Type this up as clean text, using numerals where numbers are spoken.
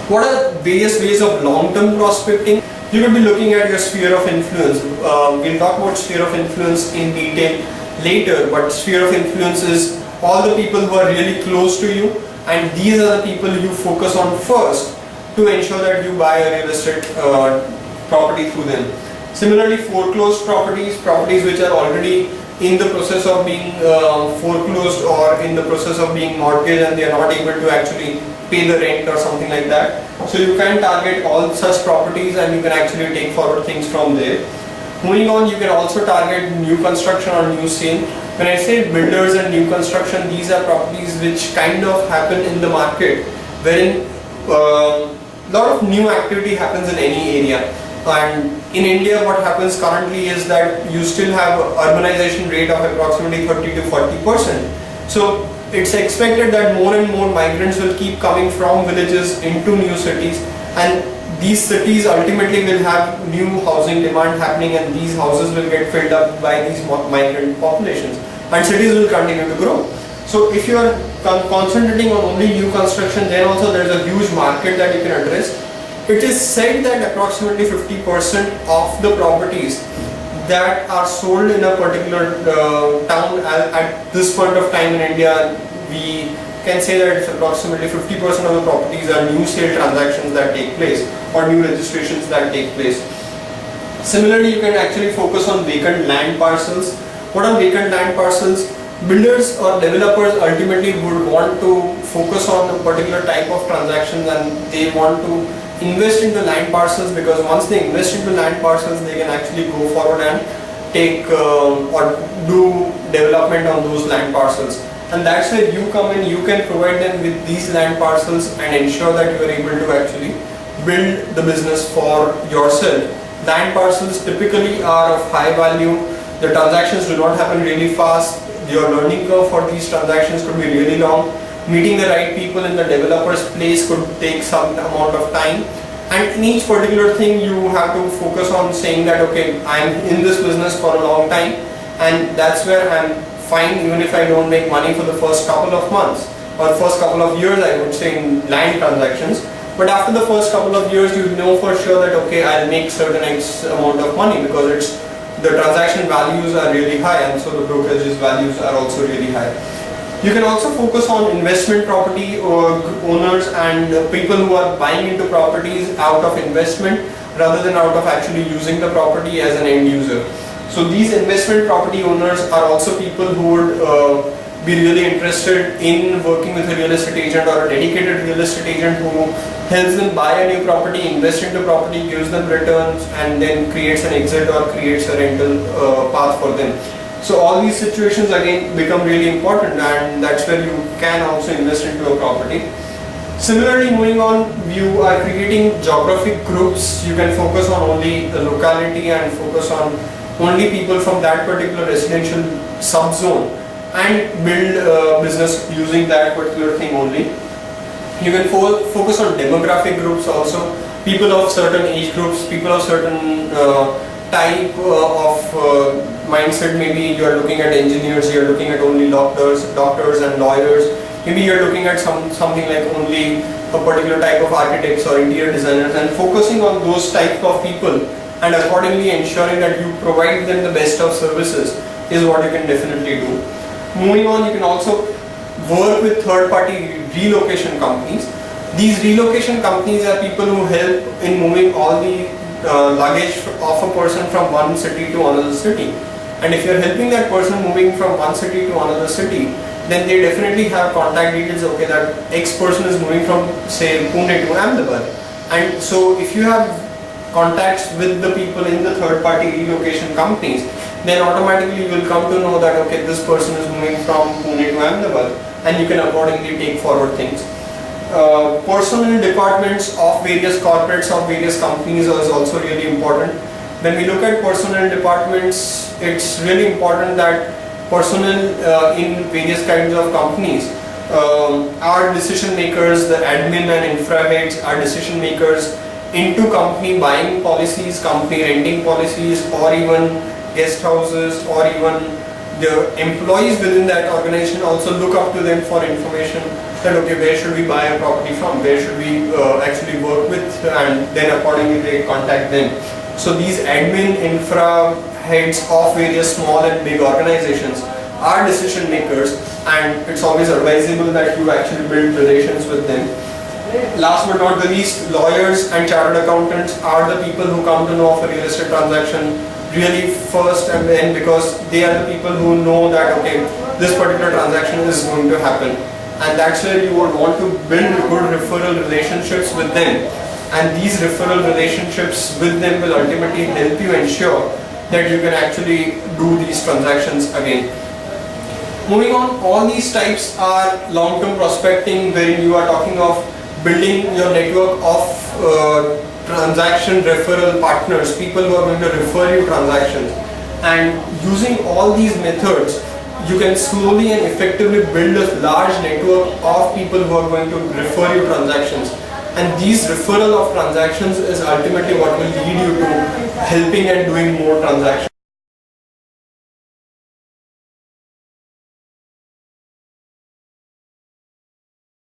What are various ways of long-term prospecting? You could be looking at your sphere of influence. We'll talk about sphere of influence in detail later, but sphere of influence is all the people who are really close to you, and these are the people you focus on first to ensure that you buy a real estate property through them. Similarly, foreclosed properties, properties which are already in the process of being foreclosed or in the process of being mortgaged and they are not able to actually pay the rent or something like that. So you can target all such properties and you can actually take forward things from there. Moving on, you can also target new construction or new sale. When I say builders and new construction, these are properties which kind of happen in the market wherein a lot of new activity happens in any area. And in India, what happens currently is that you still have urbanization rate of approximately 30 to 40%. So it's expected that more and more migrants will keep coming from villages into new cities, and these cities ultimately will have new housing demand happening, and these houses will get filled up by these migrant populations, and cities will continue to grow. So if you are concentrating on only new construction, then also there is a huge market that you can address. It is said that approximately 50% of the properties that are sold in a particular town at this point of time in India, we can say that it's approximately 50% of the properties are new sale transactions that take place or new registrations that take place. Similarly, you can actually focus on vacant land parcels. What are vacant land parcels? Builders or developers ultimately would want to focus on a particular type of transactions, and they want to invest into land parcels, because once they invest into land parcels, they can actually go forward and take or do development on those land parcels. And that's where you come in. You can provide them with these land parcels and ensure that you are able to actually build the business for yourself. Land parcels typically are of high value. The transactions do not happen really fast. Your learning curve for these transactions could be really long. Meeting the right people in the developer's place could take some amount of time, and in each particular thing you have to focus on saying that okay, I'm in this business for a long time, and that's where I'm fine even if I don't make money for the first couple of months or first couple of years, I would say, in land transactions. But after the first couple of years, you know for sure that okay, I'll make certain X amount of money, because the transaction values are really high, and so the brokerage's values are also really high. You can also focus on investment property or owners and people who are buying into properties out of investment rather than out of actually using the property as an end user. So these investment property owners are also people who would be really interested in working with a real estate agent or a dedicated real estate agent who helps them buy a new property, invest into property, gives them returns, and then creates an exit or creates a rental path for them. So all these situations again become really important, and that's where you can also invest into a property. Similarly, moving on, you are creating geographic groups. You can focus on only the locality and focus on only people from that particular residential subzone and build business using that particular thing only. You can focus on demographic groups also, people of certain age groups, people of certain type of mindset. Maybe you are looking at engineers, you are looking at only doctors and lawyers. Maybe you are looking at something like only a particular type of architects or interior designers, and focusing on those type of people and accordingly ensuring that you provide them the best of services is what you can definitely do. Moving on, you can also work with third-party relocation companies. These relocation companies are people who help in moving all the luggage of a person from one city to another city. And if you're helping that person moving from one city to another city, then they definitely have contact details. Okay, that X person is moving from, say, Pune to Ahmedabad. And so if you have contacts with the people in the third-party relocation companies, then automatically you will come to know that okay, this person is moving from Pune to Ahmedabad, and you can accordingly take forward things. Personnel departments of various corporates of various companies is also really important. When we look at personnel departments, it's really important that personnel in various kinds of companies are decision makers. The admin and infra heads are decision makers into company buying policies, company renting policies, or even guest houses, or even the employees within that organization also look up to them for information that okay, where should we buy a property from, where should we actually work with, and then accordingly they contact them. So these admin infra heads of various small and big organizations are decision makers, and it's always advisable that you actually build relations with them. Last but not the least, lawyers and chartered accountants are the people who come to know of a real estate transaction really first and then, because they are the people who know that okay, this particular transaction is going to happen, and that's where you would want to build good referral relationships with them, and these referral relationships with them will ultimately help you ensure that you can actually do these transactions again. Moving on, all these types are long-term prospecting, wherein you are talking of building your network of transaction referral partners, people who are going to refer you transactions, and using all these methods you can slowly and effectively build a large network of people who are going to refer you transactions, and these referral of transactions is ultimately what will lead you to helping and doing more transactions.